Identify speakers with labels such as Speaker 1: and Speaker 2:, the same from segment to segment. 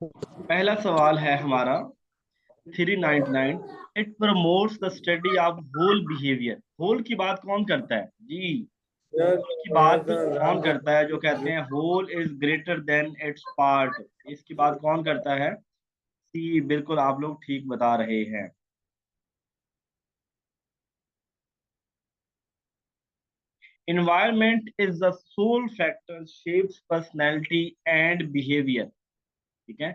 Speaker 1: पहला सवाल है हमारा 399। It promotes the study of whole behaviour. Whole की बात कौन करता है जी? होल की बात कौन करता है? जो कहते हैं whole is greater than its part. इसकी बात कौन करता है? सी, बिल्कुल आप लोग ठीक बता रहे हैं। Environment is the sole factor shapes personality and behavior। ठीक है,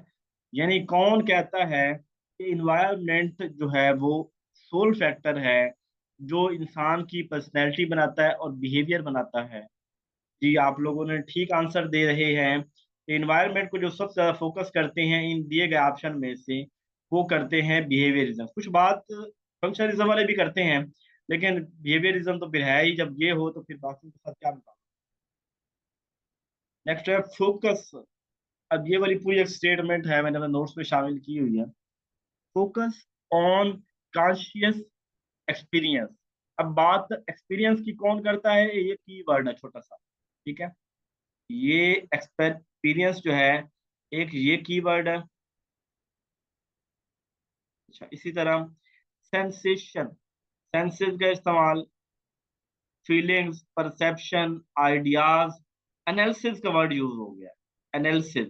Speaker 1: यानी कौन कहता है कि इन्वायरमेंट जो है वो सोल फैक्टर है जो इंसान की पर्सनैलिटी बनाता है और बिहेवियर बनाता है। जी, आप लोगों ने ठीक आंसर दे रहे हैं। इन्वायरमेंट को जो सबसे ज्यादा फोकस करते हैं इन दिए गए ऑप्शन में से, वो करते हैं बिहेवियरिज्म। कुछ बात फंक्शनलिज्म वाले भी करते हैं, लेकिन बिहेवियरिज्म तो फिर है ही। जब ये हो तो फिर बाकी के साथ क्या मुकाबला। नेक्स्ट है फोकस। अब ये वाली पूरी एक स्टेटमेंट है, मैंने अपने नोट्स में शामिल की हुई है। Focus on conscious experience. अब बात एक्सपीरियंस की कौन करता है? ये की वर्ड है छोटा सा, ठीक है। ये एक्सपीरियंस जो है, एक ये कीवर्ड है। अच्छा, इसी तरह सेंसेशन, सेंसेस का इस्तेमाल, फीलिंग्स, परसेप्शन, आइडियाज, एनालिसिस का वर्ड यूज हो गया। एनालिसिस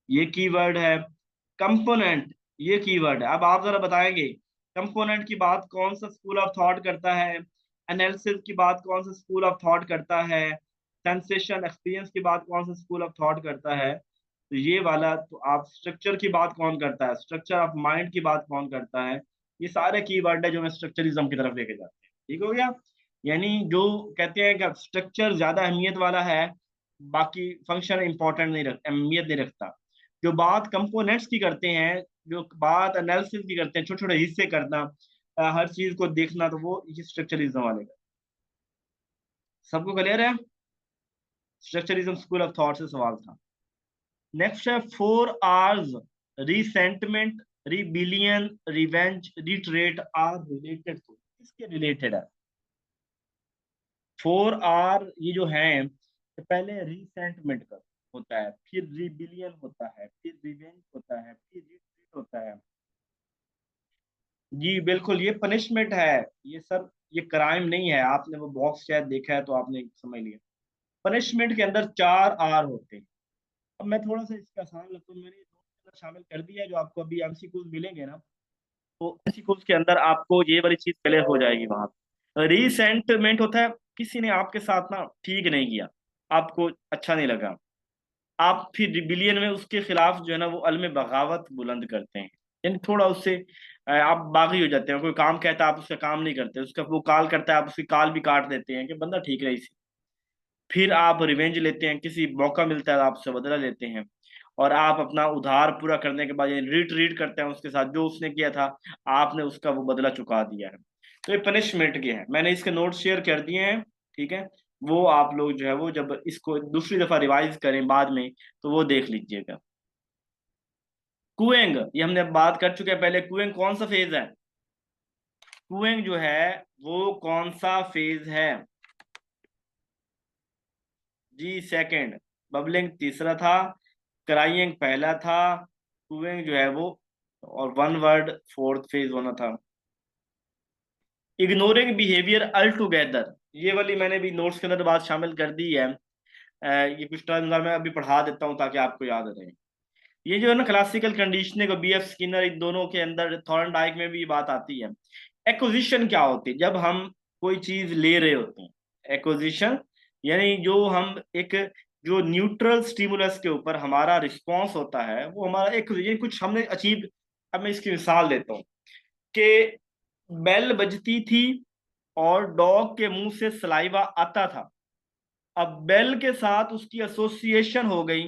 Speaker 1: ये कीवर्ड है। कंपोनेंट ये कीवर्ड है। अब आप जरा बताएंगे, कंपोनेंट की बात कौन सा स्कूल ऑफ थॉट करता है? एनालिसिस की बात कौन सा स्कूल ऑफ थॉट करता है? सेंसेशन एक्सपीरियंस की बात कौन सा स्कूल ऑफ थॉट करता है? तो ये वाला तो आप स्ट्रक्चर की बात कौन करता है? स्ट्रक्चर ऑफ माइंड की बात कौन करता है? ये सारे कीवर्ड है जो हमें स्ट्रक्चरिज्म की तरफ लेके जाते हैं। ठीक हो गया। यानी जो कहते हैं कि स्ट्रक्चर ज्यादा अहमियत वाला है, बाकी फंक्शन इंपॉर्टेंट नहीं रख अहमियत नहीं रखता। जो बात कंपोनेंट्स की करते हैं, जो बात एनालिसिस की करते हैं, छोटे छोटे हिस्से करना, हर चीज को देखना, तो वो ये स्ट्रक्चरिज्म वाले का। सबको क्लियर है? स्ट्रक्चरिज्म स्कूल ऑफ थॉट से सवाल था। नेक्स्ट है 4 R's। Resentment, rebellion, revenge, retreat are related to. किसके रिलेटेड है? 4 R ये जो है, पहले रिसेंटमेंट का होता है, फिर रिबिलियन होता है, फिर रिवेंज होता है, फिर रिट्रीट होता है। जी बिल्कुल, ये पनिशमेंट है। ये सर, ये क्राइम नहीं है। आपने वो बॉक्स शायद देखा है तो आपने समझ लिया। पनिशमेंट के अंदर 4 R होते हैं। अब मैं थोड़ा सा इसका आसान लगता हूँ, मैंने दो के अंदर शामिल कर दिया है। जो आपको अभी एमसीक्यूज मिलेंगे ना, तो एमसीक्यूज के अंदर आपको ये वाली चीज क्लियर हो जाएगी। वहां रिसेंटमेंट होता है, किसी ने आपके साथ ना ठीक नहीं किया, आपको अच्छा नहीं लगा, आप फिर रिबिलियन में उसके खिलाफ जो है ना वो अलम बगावत बुलंद करते हैं। यानी थोड़ा उससे आप बागी हो जाते हैं। कोई काम कहता है आप उसका काम नहीं करते, उसका वो कॉल करता है आप उसकी कॉल भी काट देते हैं कि बंदा ठीक है इसी। फिर आप रिवेंज लेते हैं, किसी मौका मिलता है आप उससे बदला लेते हैं, और आप अपना उधार पूरा करने के बाद रीट करते हैं उसके साथ जो उसने किया था, आपने उसका वो बदला चुका दिया है। तो ये पनिशमेंट के हैं, मैंने इसके नोट शेयर कर दिए हैं। ठीक है, वो आप लोग जो है वो जब इसको दूसरी दफा रिवाइज करें बाद में, तो वो देख लीजिएगा। कुएंग, ये हमने बात कर चुके हैं पहले। कुएंग कौन सा फेज है? कुएंग जो है वो कौन सा फेज है? जी सेकंड। बबलिंग तीसरा था। क्राइंग पहला था। कुएंग जो है वो, और वन वर्ड फोर्थ फेज होना था। इग्नोरिंग बिहेवियर अल टुगेदर, ये वाली मैंने भी नोट्स के अंदर बात शामिल कर दी है। ये कुछ टर्म्स मैं अभी पढ़ा देता हूँ ताकि आपको याद रहे। ये जो है ना क्लासिकल कंडीशनिंग और बीएफ स्किनर, इन दोनों के अंदर थॉर्नडाइक में भी ये बात आती है। एक्विजिशन क्या होती है? जब हम कोई चीज ले रहे होते हैं, एक्विजिशन यानी जो हम एक, जो न्यूट्रल स्टिमुलस के ऊपर हमारा रिस्पॉन्स होता है वो हमारा एक, ये कुछ हमने अचीव। अब मैं इसकी मिसाल देता हूँ कि बेल बजती थी और डॉग के मुंह से सलाइवा आता था। अब बेल के साथ उसकी एसोसिएशन हो गई।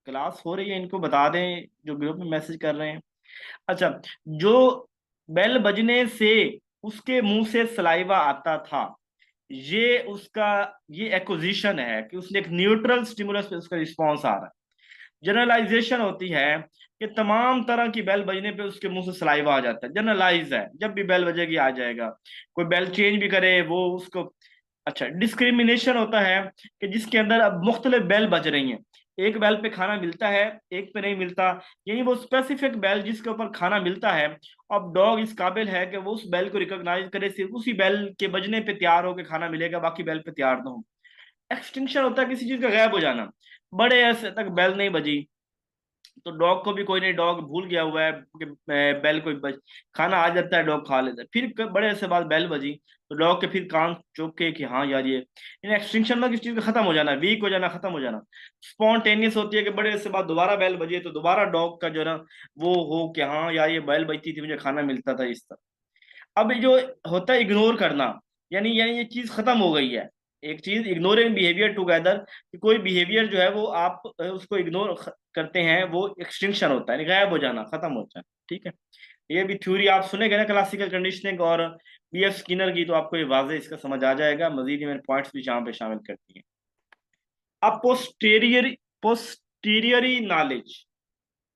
Speaker 1: क्लास हो रही है, इनको बता दें जो ग्रुप में मैसेज कर रहे हैं। अच्छा, जो बेल बजने से उसके मुंह से सलाइवा आता था, ये उसका, ये एक्विजिशन है कि उसने एक न्यूट्रल स्टिमुलस पे उसका रिस्पॉन्स आ रहा है। जनरलाइजेशन होती है कि तमाम तरह की बेल बजने पे उसके मुंह से सलाइवा आ जाता है। जनरलाइज है, जब भी बेल बजेगी आ जाएगा। कोई बेल चेंज भी करे वो उसको। अच्छा, डिस्क्रिमिनेशन होता है कि जिसके अंदर अब मुख्तलिफ बेल बज रही हैं, एक बेल पे खाना मिलता है, एक पे नहीं मिलता, यानी वो स्पेसिफिक बेल जिसके ऊपर खाना मिलता है। अब डॉग इस काबिल है कि वो उस बेल को रिकॉग्नाइज करे, सिर्फ उसी बेल के बजने पे तैयार होकर खाना मिलेगा, बाकी बेल पे तैयार ना हो। एक्सटिंक्शन होता है किसी चीज का गायब हो जाना। बड़े अरसे तक बेल नहीं बजी, तो डॉग को भी कोई नहीं, डॉग भूल गया हुआ है कि बेल को खाना आ जाता है, डॉग खा लेता है। फिर बड़े अरसे बाद बेल बजी, तो डॉग के फिर कान चौंक के कि हाँ यार ये एक्सटिंक्शन में किसी चीज का खत्म हो जाना, वीक हो जाना, खत्म हो जाना। स्पॉन्टेनियस होती है कि बड़े अरसे बाद दोबारा बेल बजी तो दोबारा डॉग का जो है ना वो हो कि हाँ यार ये बेल बजती थी, मुझे खाना मिलता था, इस तरह। अब ये जो होता है इग्नोर करना, यानी ये चीज खत्म हो गई है। एक चीज इग्नोरिंग बिहेवियर टुगेदर, कि कोई बिहेवियर जो है वो आप उसको इग्नोर करते हैं, वो एक्सटिंक्शन होता है, यानी गायब हो जाना, खत्म हो जाना। ठीक है, ये भी थ्योरी आप सुनेंगे ना क्लासिकल कंडीशनिंग और बीएफ स्किनर की, तो आपको ये वाजे इसका समझ आ जाएगा। मजीद ही मैंने पॉइंट्स भी यहाँ पे शामिल करती हैं। अब posteriori knowledge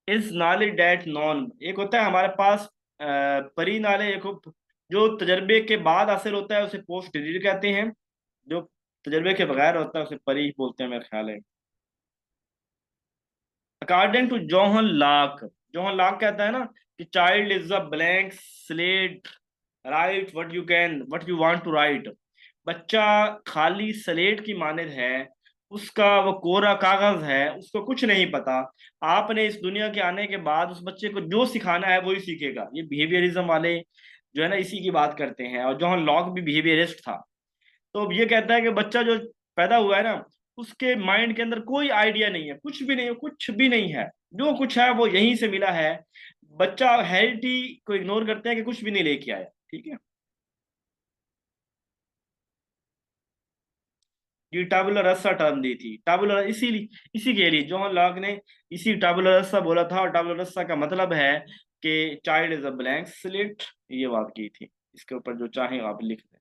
Speaker 1: is knowledge that known, एक होता है हमारे पास परी नॉलेज, एक जो तजर्बे के बाद हासिल होता है उसे पोस्टीरियर कहते हैं, जो तजर्बे के बगैर होता है उसे परी बोलते हैं, मेरा ख्याल है। अकॉर्डिंग टू जोहन लाक कहता है ना कि child is a blank slate, write what you want to write. बच्चा खाली स्लेट की मानद है, उसका वो कोरा कागज है, उसको कुछ नहीं पता। आपने इस दुनिया के आने के बाद उस बच्चे को जो सिखाना है वही सीखेगा। ये बिहेवियरिज्म वाले जो है ना इसी की बात करते हैं, और जॉन लॉक भी बिहेवियरिस्ट था। तो अब ये कहता है कि बच्चा जो पैदा हुआ है ना, उसके माइंड के अंदर कोई आइडिया नहीं है, कुछ भी नहीं है, कुछ भी नहीं है, जो कुछ है वो यहीं से मिला है। बच्चा हेरिडिटी को इग्नोर करते हैं कि कुछ भी नहीं लेके आया। ठीक है, ये टाबुला रस्सा टर्म दी थी, टाबुला इसी के लिए जॉन लॉक ने इसी टाबुला रस्सा बोला था, और टाबुला रस्सा का मतलब है कि child is a blank slate, ये बात की थी। इसके ऊपर जो चाहे आप लिख दें।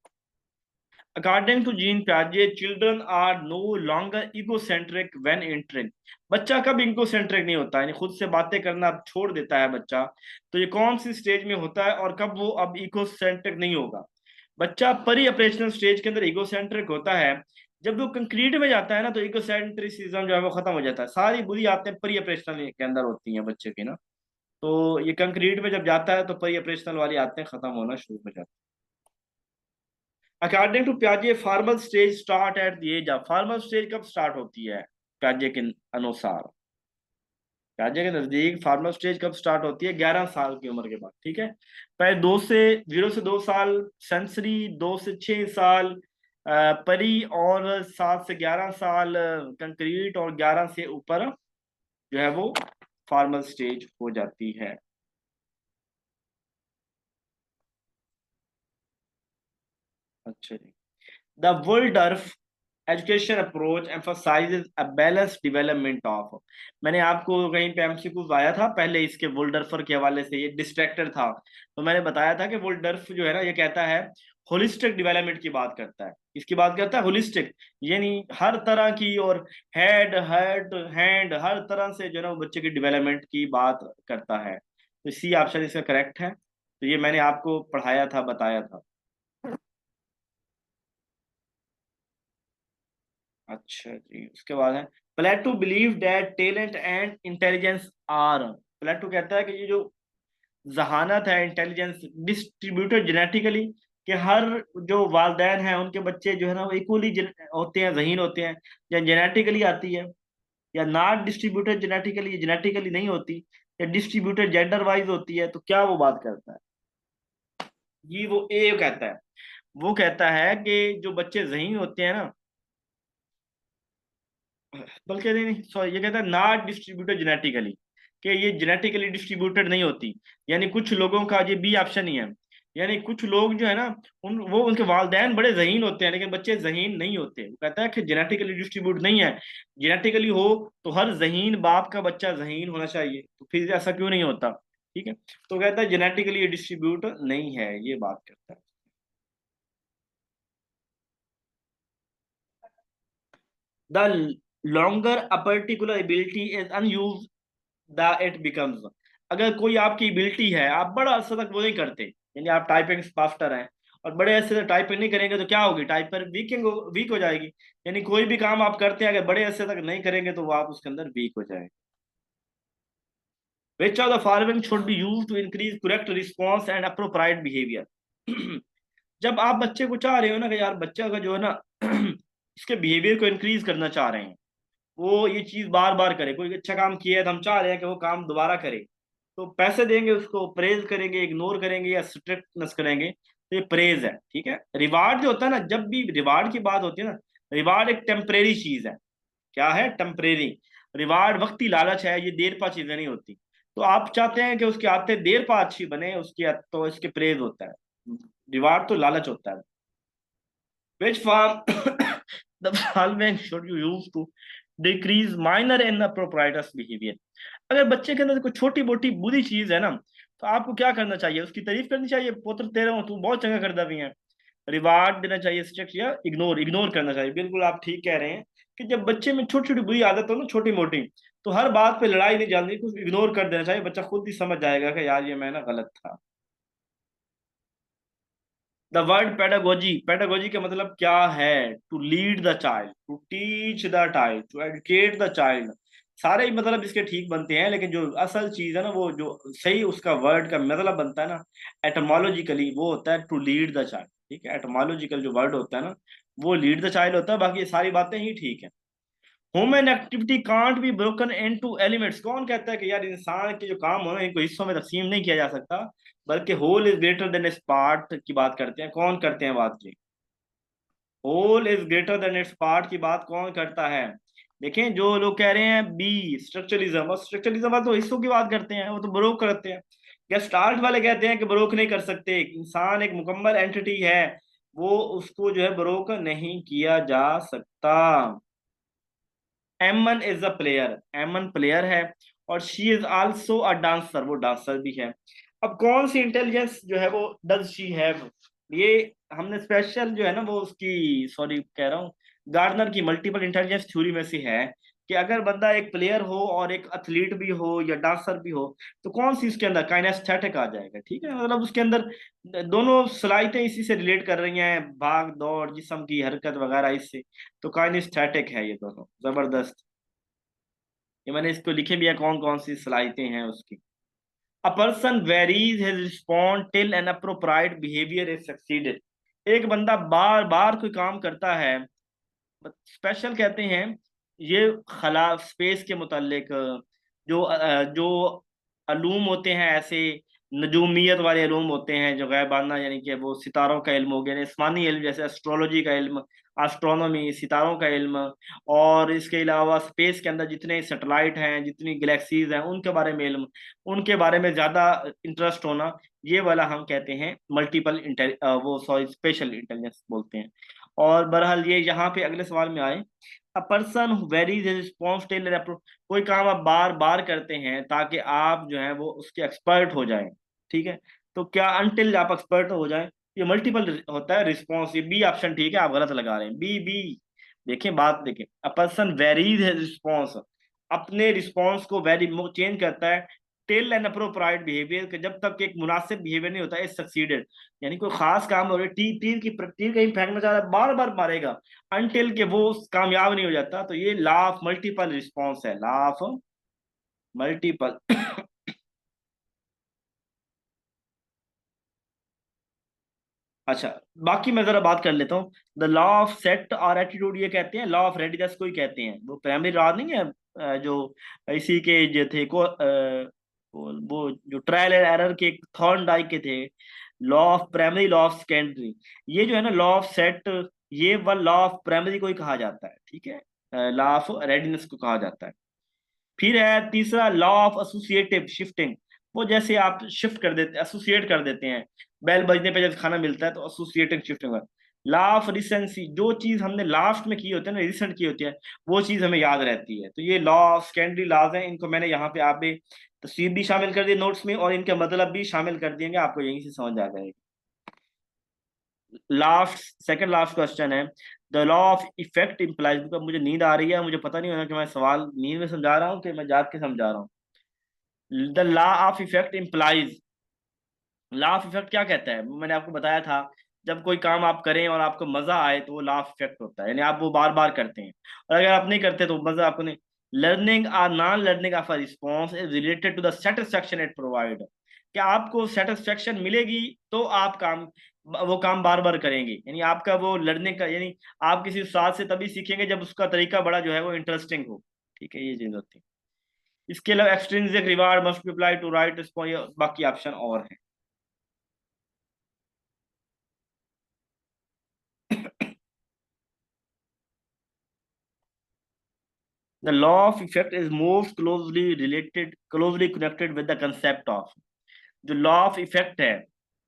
Speaker 1: अकॉर्डिंग टू जीन प्याजे, children are no longer egocentric when entering. बच्चा कब इगोसेंट्रिक नहीं होता, यानी खुद से बातें करना अब छोड़ देता है बच्चा, तो ये कौन सी स्टेज में होता है, और कब वो अब इगोसेंट्रिक नहीं होगा। बच्चा परी ऑपरेशनल स्टेज के अंदर इगोसेंट्रिक होता है, जब वो कंक्रीट में जाता है ना तो इगोसेंट्रिसिज्म जो है वो खत्म हो जाता है, सारी बुरी आदतें परी ऑपरेशनल के अंदर होती हैं बच्चे की ना। तो ये कंक्रीट में जब जाता है तो परी ऑपरेशनल वाली आदतें खत्म होना शुरू हो जाती हैं। अकॉर्डिंग टू प्याजे, formal stage start at the age of, formal stage कब स्टार्ट होती है प्याजे के अनुसार, प्याजे के नजदीक फॉर्मल स्टेज कब स्टार्ट होती है, 11 साल की उम्र के बाद। ठीक है, पहले 0 से 2 साल सेंसरी, 2 से 6 साल परी, और 7 से 11 साल कंक्रीट, और 11 से ऊपर जो है वो फॉर्मल स्टेज हो जाती है। अच्छा जी, the Waldorf education approach emphasises a balance development of, मैंने आपको कहीं पे एमसीक्यू आया था पहले इसके वुल्डर्फर के हवाले से, ये डिस्ट्रैक्टेड था, तो मैंने बताया था कि वुल्डर्फ जो है ना ये कहता है होलिस्टिक डेवलपमेंट की बात करता है। इसकी बात करता है होलिस्टिक, यानी हर तरह की, और हेड हेड हैंड हर तरह से जो है ना वो बच्चे की डेवलपमेंट की बात करता है। तो सी ऑप्शन इसका करेक्ट है, तो ये मैंने आपको पढ़ाया था, बताया था। अच्छा जी, उसके बाद है Plato believe that talent and intelligence are, Plato कहता है कि ये जो जहानत है, इंटेलिजेंस डिस्ट्रीब्यूटेड जेनेटिकली, कि हर जो वालदेन हैं उनके बच्चे जो है ना वो इक्वली होते हैं, जहीन होते हैं, या जेनेटिकली आती है, या नॉट डिस्ट्रीब्यूटेड जेनेटिकली, ये जेनेटिकली नहीं होती, या डिस्ट्रीब्यूटेड जेंडर वाइज होती है, तो क्या वो बात करता है, ये वो ए कहता है। वो कहता है कि जो बच्चे जहीन होते हैं ना, बल्कि नहीं नहीं सॉरी, ये कहता है नॉट डिस्ट्रीब्यूटेड जेनेटिकली, कि ये जेनेटिकली डिस्ट्रीब्यूटेड नहीं होती, यानी कुछ लोगों का, ये बी ऑप्शन ही है, यानी कुछ लोग जो है ना वो उनके वालदेन बड़े जहीन होते हैं लेकिन बच्चे जहीन नहीं होते। वो कहता है कि जेनेटिकली डिस्ट्रीब्यूट नहीं है, जेनेटिकली हो तो हर जहीन बाप का बच्चा जहीन होना चाहिए, तो फिर ऐसा क्यों नहीं होता। ठीक है, तो कहता है जेनेटिकली ये डिस्ट्रीब्यूट नहीं है, ये बात करता है। The longer a particular ability is unused the it becomes, अगर कोई आपकी एबिलिटी है आप बड़ा अर्सा तक वो नहीं करते, यानी आप टाइपिंग मास्टर हैं और बड़े अरसे से टाइपिंग नहीं करेंगे तो क्या होगी, टाइपर वीक हो जाएगी। यानी कोई भी काम आप करते हैं अगर बड़े अरसे तक नहीं करेंगे तो वो आप उसके अंदर वीक हो जाएंगे। Which of the following should be used to increase correct response and appropriate behavior? जब आप बच्चे को चाह रहे हो ना कि यार बच्चा का जो है ना इसके बिहेवियर को इंक्रीज करना चाह रहे हैं, वो ये चीज बार बार करे, कोई अच्छा काम किया है तो हम चाह रहे हैं कि वो काम दोबारा करे, तो पैसे देंगे उसको, प्रेज करेंगे, इग्नोर करेंगे या स्ट्रिक्टनेस करेंगे, तो ये प्रेज है। ठीक है, रिवार्ड जो होता है ना, जब भी रिवार्ड की बात होती है ना, रिवार्ड एक टेम्परेरी चीज है। क्या है? टेम्परेरी। रिवार्ड वक्ती लालच है, ये देर पा चीजें नहीं होती। तो आप चाहते हैं कि उसकी आदतें देर पा अच्छी बने, तो इसके प्रेज होता है। रिवार्ड तो लालच होता है। Which form the following should you use to decrease minor inappropriate behavior? अगर बच्चे के अंदर कोई छोटी मोटी बुरी चीज है ना, तो आपको क्या करना चाहिए? उसकी तारीफ करनी चाहिए, पुत्र तेरा हूँ तू बहुत चंगा करता भी है। रिवार्ड देना चाहिए, स्ट्रिक्ट, या इग्नोर करना चाहिए। बिल्कुल आप ठीक कह रहे हैं कि जब बच्चे में छोटी छोटी बुरी आदत हो ना, छोटी मोटी, तो हर बात पे लड़ाई नहीं जानती, कुछ इग्नोर कर देना चाहिए, बच्चा खुद ही समझ जाएगा कि यार ये मैं ना गलत था। द वर्ड पेडागोजी, पेडागोजी का मतलब क्या है? To lead the child, to teach the child, to educate the child. सारे ही मतलब इसके ठीक बनते हैं, लेकिन जो असल चीज है ना, वो जो सही उसका वर्ड का मतलब बनता है ना एटमोलॉजिकली, वो होता है टू लीड द चाइल्ड। ठीक है, एटमोलॉजिकल जो वर्ड होता है ना, वो लीड द चाइल्ड होता है, बाकी ये सारी बातें ही ठीक है। Human activity can't be broken into elements, कौन कहता है कि यार इंसान के जो काम हो ना इनको हिस्सों में तकसीम नहीं किया जा सकता, बल्कि whole is greater than its part की बात करते हैं। कौन करते हैं बात जी? Whole is greater than its part की बात कौन करता है? देखें, जो लोग कह रहे हैं बी स्ट्रक्चरलिज्म, और स्ट्रक्चरलिज्म वाले तो हिस्सों की बात करते हैं, वो तो ब्रोक करते हैं। या स्टार्ट वाले कहते हैं कि ब्रोक नहीं कर सकते, इंसान एक मुकम्मल एंटिटी है, वो उसको जो है ब्रोक नहीं किया जा सकता। एमन इज अ प्लेयर, एमन प्लेयर है, और she is also a dancer, वो डांसर भी है। अब कौन सी इंटेलिजेंस जो है वो डज शी हैव, ये हमने स्पेशल जो है ना वो उसकी, सॉरी कह रहा हूँ, गार्डनर की मल्टीपल इंटेलिजेंस थ्योरी में से है कि अगर बंदा एक प्लेयर हो और एक एथलीट भी हो या डांसर भी हो, तो कौन सी उसके अंदर काइनेस्थेटिक आ जाएगा। ठीक है, मतलब उसके अंदर दोनों सलाहियतें इसी से रिलेट कर रही हैं, भाग दौड़, जिस्म की हरकत वगैरह इससे, तो काइनेस्थेटिक है ये दोनों। जबरदस्त। ये मैंने इसको लिखे भी है कौन कौन सी सलाहितें हैं उसकी। A person varies his respond till an appropriate behaviour is succeeded, एक बंदा बार बार कोई काम करता है, स्पेशल कहते हैं ये खला स्पेस के मुतालिक, जो अलूम होते हैं ऐसे, नजूमियत वाले अलूम होते हैं जो गैबाना, यानी कि वो सितारों का इल्म हो गया, आसमानी इल्म, जैसे एस्ट्रोलॉजी का इल्म, एस्ट्रोनॉमी, सितारों का इल्म, और इसके अलावा स्पेस के अंदर जितने सैटेलाइट हैं, जितनी गैलेक्सीज हैं, उनके बारे में इल्म, उनके बारे में ज्यादा इंटरेस्ट होना, ये वाला हम कहते हैं मल्टीपल वो सॉरी स्पेशल इंटेलिजेंस बोलते हैं। और बहरहाल ये यहाँ पे अगले सवाल में आए, अ person varies his response till, कोई काम आप बार बार करते हैं ताकि आप जो है वो उसके एक्सपर्ट हो जाएं। ठीक है, तो क्या अनटिल आप एक्सपर्ट हो जाएं, ये मल्टीपल होता है रिस्पॉन्स, ये बी ऑप्शन ठीक है, आप गलत लगा रहे हैं, बी बी। देखें बात, देखें, अ पर्सन वेरीज हिज रिस्पॉन्स, अपने रिस्पॉन्स को वेरी चेंज करता है, टिल एन अप्रोप्राइट बिहेवियर, जब तक एक मुनासिब बिहेवियर नहीं होता है सक्सीडेड, यानी कोई खास काम हो रहा है, तीर कहीं फेंकना चाह रहा है, बार बार मारेगा अनटिल के वो कामयाब नहीं हो जाता, तो ये लॉ ऑफ मल्टीपल रिस्पॉन्स है, लॉ ऑफ मल्टीपल। अच्छा, बाकी मैं जरा बात कर लेता हूँ। द लॉ ऑफ सेट और एटीट्यूड ये कहते हैं, लॉ ऑफ रेडीनेस को ही कहते हैं, वो प्राइमरी लॉ नहीं है, जो इसी के जो थे वो जो ट्रायल एंड एरर के थॉर्न डाइक के थे, law of primary, law of secondary, ये जो है ना लॉ ऑफ सेट, ये वन लॉ ऑफ प्राइमरी को ही कहा जाता है। ठीक है, लॉ ऑफ रेडीनेस को कहा जाता है। फिर है तीसरा लॉ ऑफ एसोसिएटिव शिफ्टिंग, वो जैसे आप शिफ्ट कर देते, एसोसिएट कर देते हैं, बेल बजने पे जब खाना मिलता है तो associative shifting. Law of recency, जो चीज हमने लास्ट में की होती है ना, रिसेंट की होती है, वो चीज हमें याद रहती है। तो ये लॉ ऑफ सेकेंडरी लॉज हैं, इनको मैंने यहाँ पे आप भी तस्वीर भी शामिल कर दी नोट्स में, और इनके मतलब भी शामिल कर दिएंगे, आपको यहीं से समझ आ जाएगा। लास्ट सेकंड लास्ट क्वेश्चन है, the law of effect implies, मुझे नींद आ रही है, मुझे पता नहीं होना कि मैं सवाल नींद में समझा रहा हूँ कि मैं जाग के समझा रहा हूँ। The law of effect implies, law of effect क्या कहता है? मैंने आपको बताया था जब कोई काम आप करें और आपको मजा आए तो वो लाफ इफेक्ट होता है, यानी आप वो बार बार करते हैं। और अगर आप नहीं करते तो मजा आपको नहीं। लर्निंग और non learning of a response is related to the satisfaction it provide. कि आपको सेटिस्फेक्शन मिलेगी तो आप काम, वो काम बार बार करेंगे, यानी आपका वो लर्निंग का, यानी आप किसी उस्ताद से तभी सीखेंगे जब उसका तरीका बड़ा जो है वो इंटरेस्टिंग हो। ठीक है, ये चीज होती है। इसके अलावा extrinsic reward must be apply to right response, बाकी ऑप्शन और हैं। The law of effect is most closely connected with the concept of। जो लॉ ऑफ इफेक्ट है,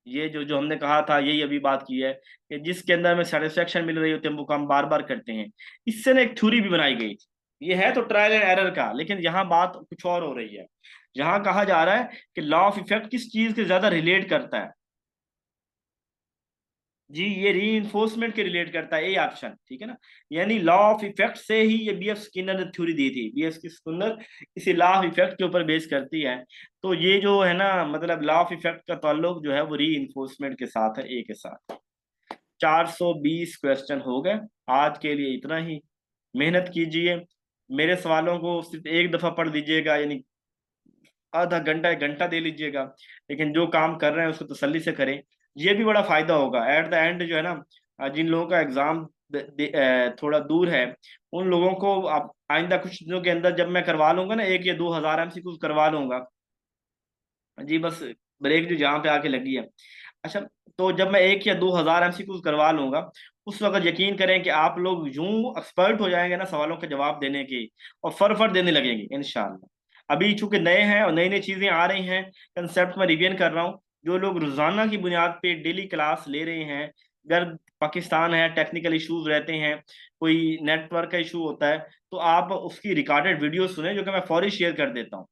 Speaker 1: ये जो जो हमने कहा था, यही अभी बात की है कि जिसके अंदर हमें सेटिस्फेक्शन मिल रही होती है, हम वो काम बार बार करते हैं। इससे ना एक थ्योरी भी बनाई गई थी। ये है तो ट्रायल एंड एरर का, लेकिन यहाँ बात कुछ और हो रही है। यहाँ कहा जा रहा है कि लॉ ऑफ इफेक्ट किस चीज के ज्यादा रिलेट करता है। जी, ये रीइंफोर्समेंट के रिलेट करता है, ये ऑप्शन ठीक है ना। यानी लॉ ऑफ इफेक्ट से ही ये बीएफ स्किनर ने थ्योरी दी थी। बीएफ स्किनर इसी लॉ ऑफ इफेक्ट के ऊपर बेस करती है। तो ये जो है ना, मतलब लॉ ऑफ इफेक्ट का ताल्लुक जो है वो रीइंफोर्समेंट के साथ है, ए के साथ। 420 क्वेश्चन हो गए। आज के लिए इतना ही। मेहनत कीजिए, मेरे सवालों को सिर्फ एक दफा पढ़ लीजिएगा, यानी आधा घंटा 1 घंटा दे लीजिएगा, लेकिन जो काम कर रहे हैं उसको तसल्ली से करें। ये भी बड़ा फायदा होगा एट द एंड जो है ना। जिन लोगों का एग्जाम थोड़ा दूर है, उन लोगों को आप आइंदा कुछ दिनों के अंदर जब मैं करवा लूंगा ना, 1 या 2 हजार MCQ करवा लूंगा। जी बस, ब्रेक जो जहाँ पे आके लगी है। अच्छा, तो जब मैं 1 या 2 हजार MCQ करवा लूंगा, उस वक्त यकीन करें कि आप लोग यूं एक्सपर्ट हो जाएंगे ना सवालों के जवाब देने के, और फर देने लगेंगे इंशाल्लाह। अभी चूंकि नए हैं और नई नई चीजें आ रही हैं, कंसेप्ट में रिवीजन कर रहा हूँ। जो लोग रोजाना की बुनियाद पे डेली क्लास ले रहे हैं, अगर पाकिस्तान है, टेक्निकल इश्यूज रहते हैं, कोई नेटवर्क का इशू होता है, तो आप उसकी रिकॉर्डेड वीडियो सुने, जो कि मैं फौरी शेयर कर देता हूँ।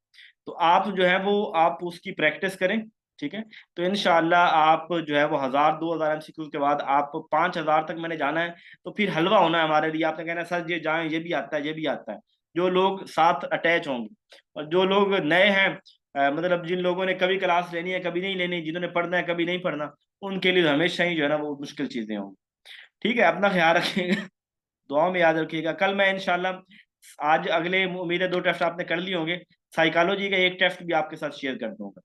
Speaker 1: तो आप जो है वो आप उसकी प्रैक्टिस करें। ठीक है, तो इनशाला आप जो है वो 1000 2000 MCQ के बाद आप 5000 तक मैंने जाना है। तो फिर हलवा होना है हमारे लिए। आपने कहना है सर ये जाएं, ये भी आता है, ये भी आता है। जो लोग साथ अटैच होंगे, और जो लोग नए हैं, मतलब जिन लोगों ने कभी क्लास लेनी है कभी नहीं लेनी, जिन्होंने पढ़ना है कभी नहीं पढ़ना, उनके लिए तो हमेशा ही जो है ना वो मुश्किल चीजें होंगी। ठीक है, अपना ख्याल रखिएगा। दुआ में याद रखिएगा। कल मैं इंशाल्लाह, आज अगले उम्मीद है 2 टेस्ट आपने कर लिए होंगे, साइकोलॉजी का एक टेस्ट भी आपके साथ शेयर कर दूंगा।